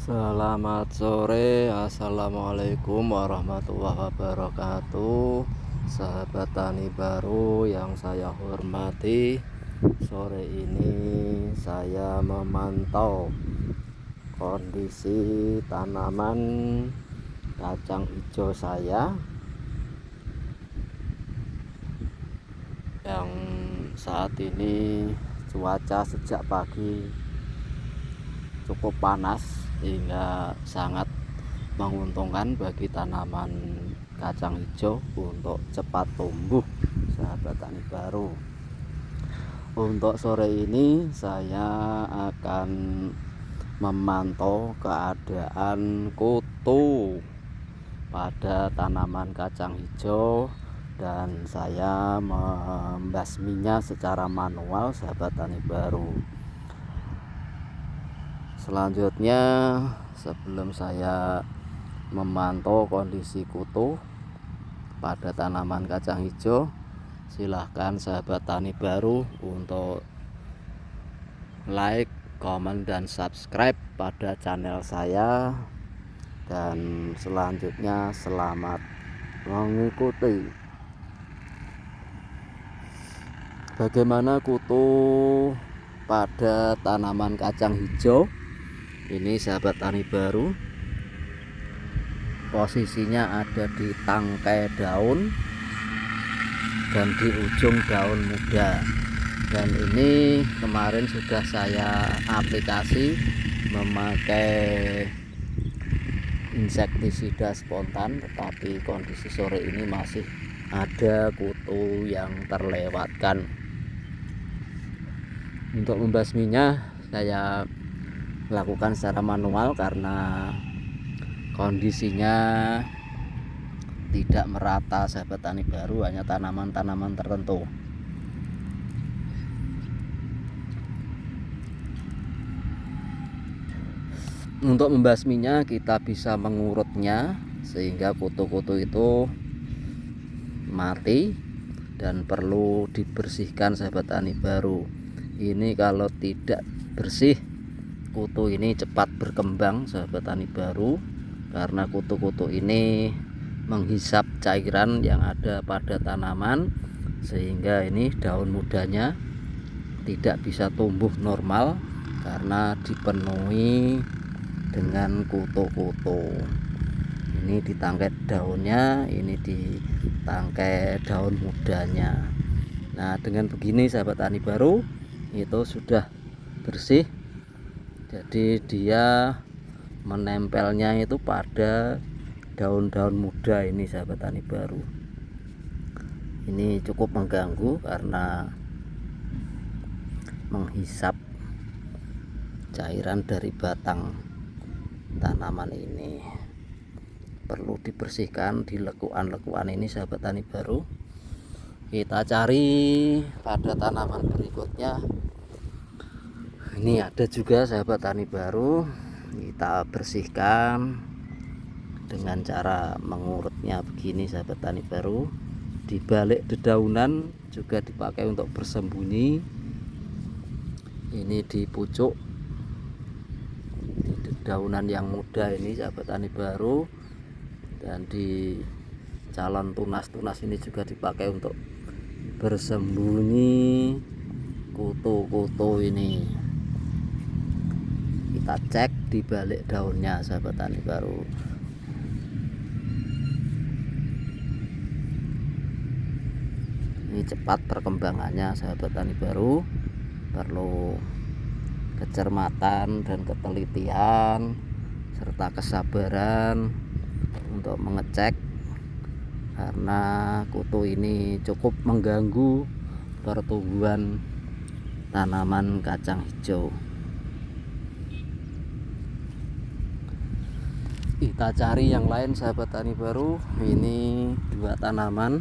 Selamat sore, assalamualaikum warahmatullahi wabarakatuh. Sahabat tani baru yang saya hormati, sore ini saya memantau kondisi tanaman kacang hijau saya yang saat ini cuaca sejak pagi cukup panas sehingga sangat menguntungkan bagi tanaman kacang hijau untuk cepat tumbuh, sahabat tani baru. Untuk sore ini saya akan memantau keadaan kutu pada tanaman kacang hijau dan saya membasminya secara manual, sahabat tani baru. Selanjutnya, sebelum saya memantau kondisi kutu pada tanaman kacang hijau, silahkan sahabat tani baru untuk like, komen, dan subscribe pada channel saya. Dan selanjutnya selamat mengikuti. Bagaimana kutu pada tanaman kacang hijau ini, sahabat tani baru? Posisinya ada di tangkai daun dan di ujung daun muda. Dan ini kemarin sudah saya aplikasi memakai insektisida spontan, tetapi kondisi sore ini masih ada kutu yang terlewatkan. Untuk membasminya saya lakukan secara manual karena kondisinya tidak merata, sahabat tani baru, hanya tanaman-tanaman tertentu. Untuk membasminya kita bisa mengurutnya sehingga kutu-kutu itu mati dan perlu dibersihkan, sahabat tani baru. Ini kalau tidak bersih, kutu ini cepat berkembang, sahabat tani baru, karena kutu-kutu ini menghisap cairan yang ada pada tanaman sehingga ini daun mudanya tidak bisa tumbuh normal karena dipenuhi dengan kutu-kutu. Ini di tangkai daunnya, ini di tangkai daun mudanya. Nah, dengan begini, sahabat tani baru, itu sudah bersih. Jadi dia menempelnya itu pada daun-daun muda ini, sahabat tani baru. Ini cukup mengganggu karena menghisap cairan dari batang tanaman ini. Perlu dibersihkan di lekuan-lekuan ini, sahabat tani baru. Kita cari pada tanaman berikutnya. Ini ada juga, sahabat tani baru. Kita bersihkan dengan cara mengurutnya begini, sahabat tani baru. Di balik dedaunan juga dipakai untuk bersembunyi. Ini di pucuk, di dedaunan yang muda ini, sahabat tani baru. Dan di calon tunas-tunas ini juga dipakai untuk bersembunyi kutu-kutu ini. Kita cek di balik daunnya, sahabat tani baru. Ini cepat perkembangannya, sahabat tani baru. Perlu kecermatan dan ketelitian serta kesabaran untuk mengecek karena kutu ini cukup mengganggu pertumbuhan tanaman kacang hijau. Kita cari yang lain, sahabat tani baru. Ini dua tanaman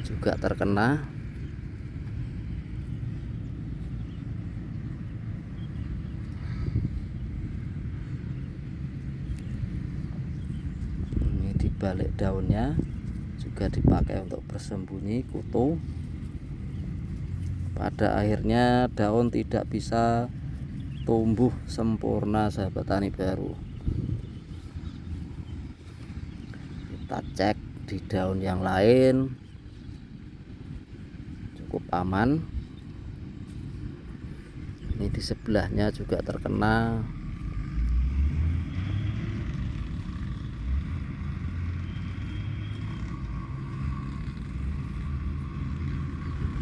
juga terkena. Ini di balik daunnya juga dipakai untuk bersembunyi kutu. Pada akhirnya daun tidak bisa tumbuh sempurna sahabat tani baru. Kita cek di daun yang lain cukup aman. Ini di sebelahnya juga terkena.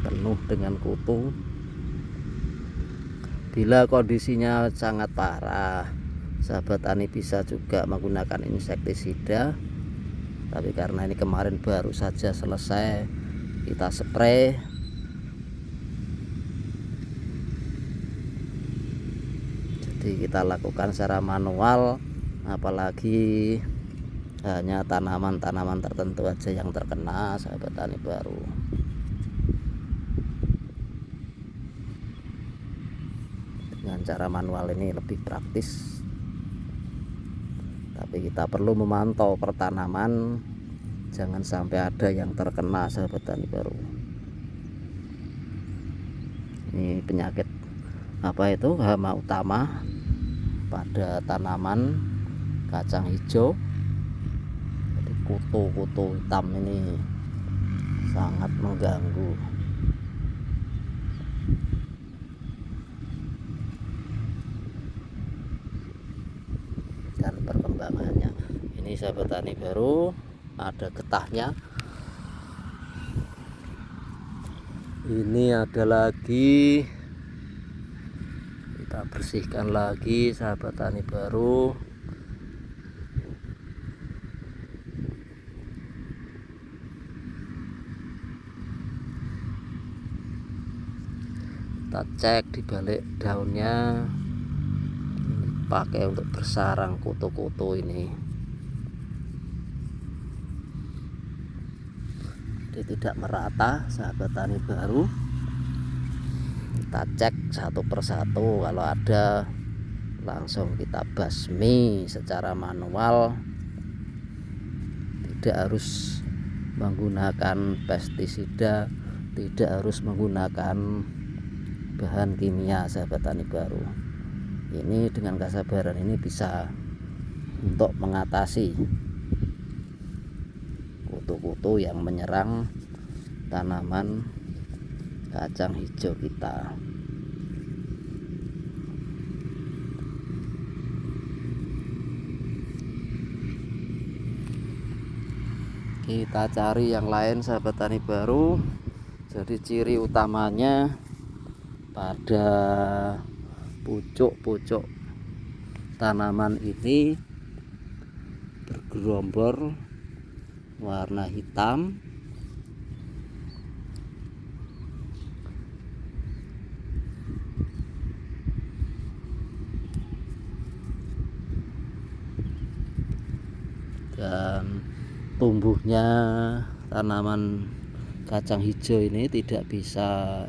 Penuh dengan kutu. Bila kondisinya sangat parah, sahabat tani bisa juga menggunakan insektisida. Tapi karena ini kemarin baru saja selesai kita spray, jadi kita lakukan secara manual. Apalagi hanya tanaman-tanaman tertentu aja yang terkena sahabat tani baru. Dengan cara manual ini lebih praktis, tapi kita perlu memantau pertanaman, jangan sampai ada yang terkena sahabat tani baru. Ini penyakit apa itu, hama utama pada tanaman kacang hijau. Jadi kutu-kutu hitam ini sangat mengganggu. Dan perkembangannya ini sahabat tani baru, ada getahnya. Ini ada lagi, kita bersihkan lagi sahabat tani baru. Kita cek di balik daunnya, pakai untuk bersarang kutu-kutu ini. Jadi tidak merata sahabat tani baru. Kita cek satu persatu, kalau ada langsung kita basmi secara manual. Tidak harus menggunakan pestisida, tidak harus menggunakan bahan kimia sahabat tani baru. Ini dengan kesabaran ini bisa untuk mengatasi kutu-kutu yang menyerang tanaman kacang hijau kita. Kita cari yang lain sahabat tani baru. Jadi ciri utamanya pada pucuk-pucuk tanaman ini bergerombol warna hitam. Dan tumbuhnya tanaman kacang hijau ini tidak bisa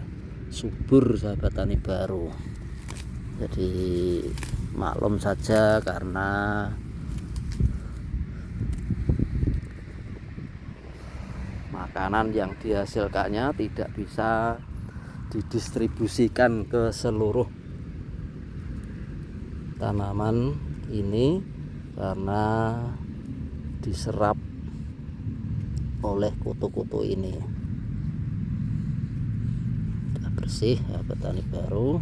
subur sahabat tani baru. Jadi maklum saja, karena makanan yang dihasilkannya tidak bisa didistribusikan ke seluruh tanaman ini karena diserap oleh kutu-kutu ini. Sudah bersih ya petani baru.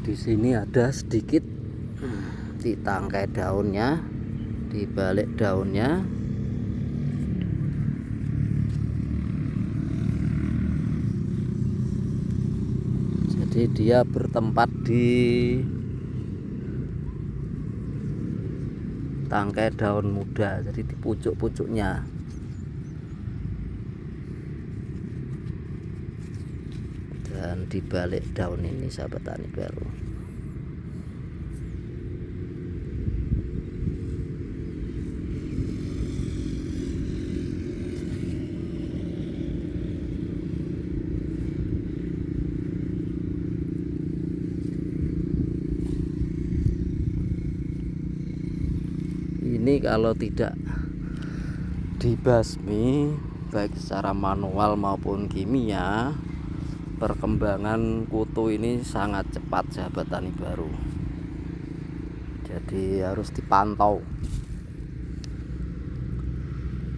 Di sini ada sedikit di tangkai daunnya, di balik daunnya. Jadi dia bertempat di tangkai daun muda, jadi di pucuk-pucuknya. Dan di balik daun ini sahabat tani baru. ini kalau tidak dibasmi baik secara manual maupun kimia, perkembangan kutu ini sangat cepat sahabat tani baru. Jadi harus dipantau.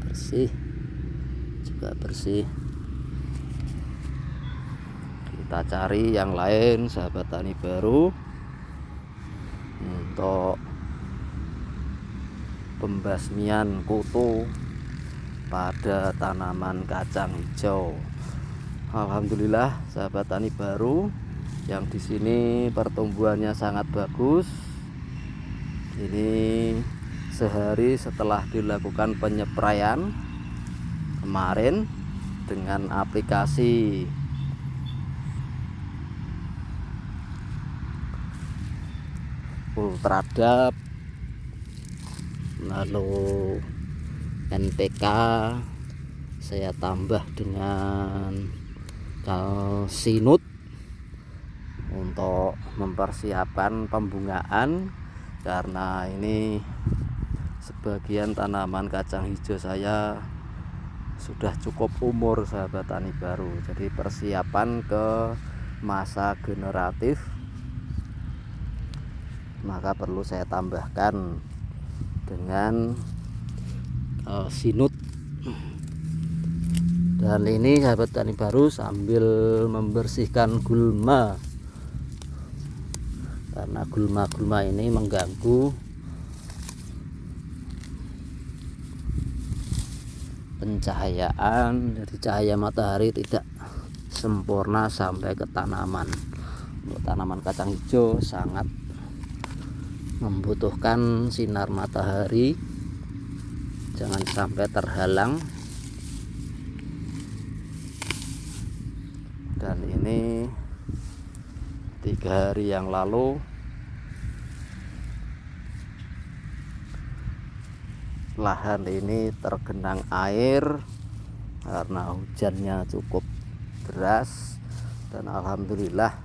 Bersih juga bersih. Kita cari yang lain sahabat tani baru untuk pembasmian kutu pada tanaman kacang hijau. Alhamdulillah sahabat tani baru, yang di sini pertumbuhannya sangat bagus. Ini sehari setelah dilakukan penyepraian kemarin dengan aplikasi Ultradap, lalu NPK, saya tambah dengan kalsinut untuk mempersiapkan pembungaan, karena ini sebagian tanaman kacang hijau saya sudah cukup umur sahabat tani baru, jadi persiapan ke masa generatif, maka perlu saya tambahkan dengan sinut. Dan ini sahabat tani baru sambil membersihkan gulma, karena gulma-gulma ini mengganggu pencahayaan, jadi cahaya matahari tidak sempurna sampai ke tanaman. Untuk tanaman kacang hijau sangat membutuhkan sinar matahari, jangan sampai terhalang. Dan ini 3 hari yang lalu lahan ini tergenang air karena hujannya cukup deras, dan alhamdulillah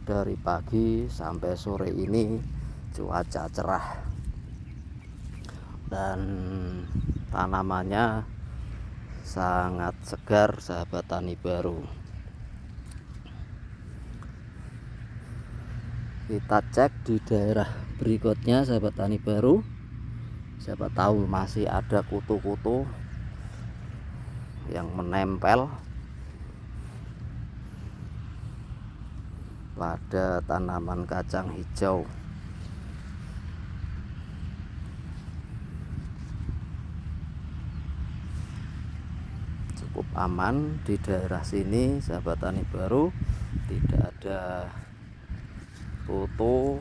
dari pagi sampai sore ini cuaca cerah dan tanamannya sangat segar sahabat tani baru. Kita cek di daerah berikutnya sahabat tani baru, siapa tahu masih ada kutu-kutu yang menempel pada tanaman kacang hijau. Cukup aman di daerah sini sahabat tani baru, tidak ada kutu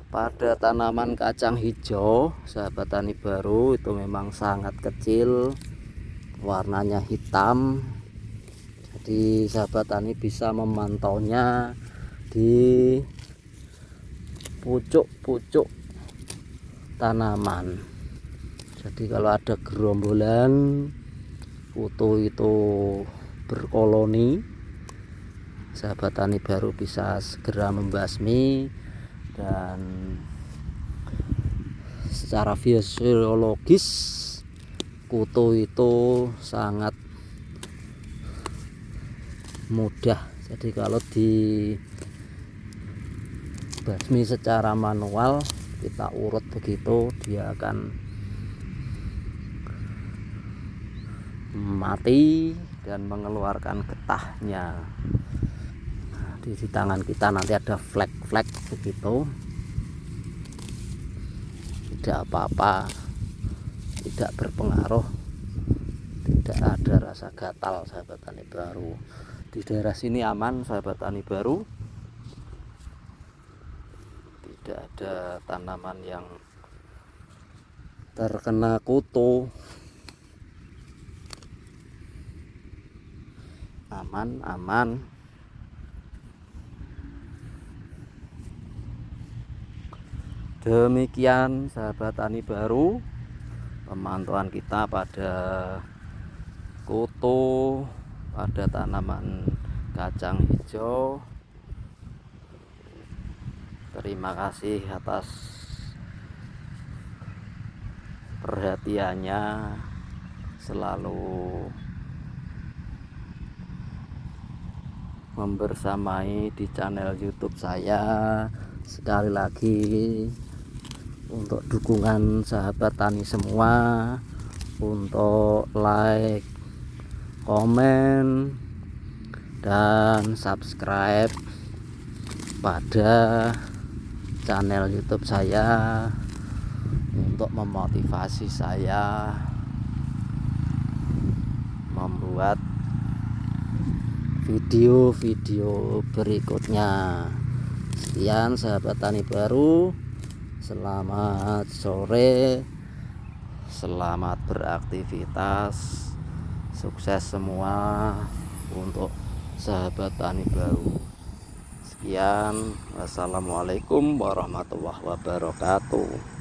pada tanaman kacang hijau sahabat tani baru. Itu memang sangat kecil, warnanya hitam, jadi sahabat tani bisa memantaunya di pucuk-pucuk tanaman. Jadi kalau ada gerombolan kutu itu berkoloni, sahabat tani baru bisa segera membasmi. Dan secara fisiologis kutu itu sangat mudah, jadi kalau dibasmi secara manual, kita urut begitu, dia akan mati dan mengeluarkan getahnya. Di tangan kita nanti ada flek-flek begitu, tidak apa-apa, tidak berpengaruh, tidak ada rasa gatal sahabat tani baru. Di daerah sini aman sahabat tani baru, tidak ada tanaman yang terkena kutu, aman. Demikian sahabat tani baru, pemantauan kita pada kutu pada tanaman kacang hijau Terima kasih atas perhatiannya, selalu membersamai di channel YouTube saya. Sekali lagi untuk dukungan sahabat tani semua, untuk like, komen, dan subscribe pada channel YouTube saya untuk memotivasi saya membuat video-video berikutnya. Sekian sahabat tani baru, selamat sore, selamat beraktivitas, sukses semua untuk sahabat tani baru. Sekian, wassalamualaikum warahmatullahi wabarakatuh.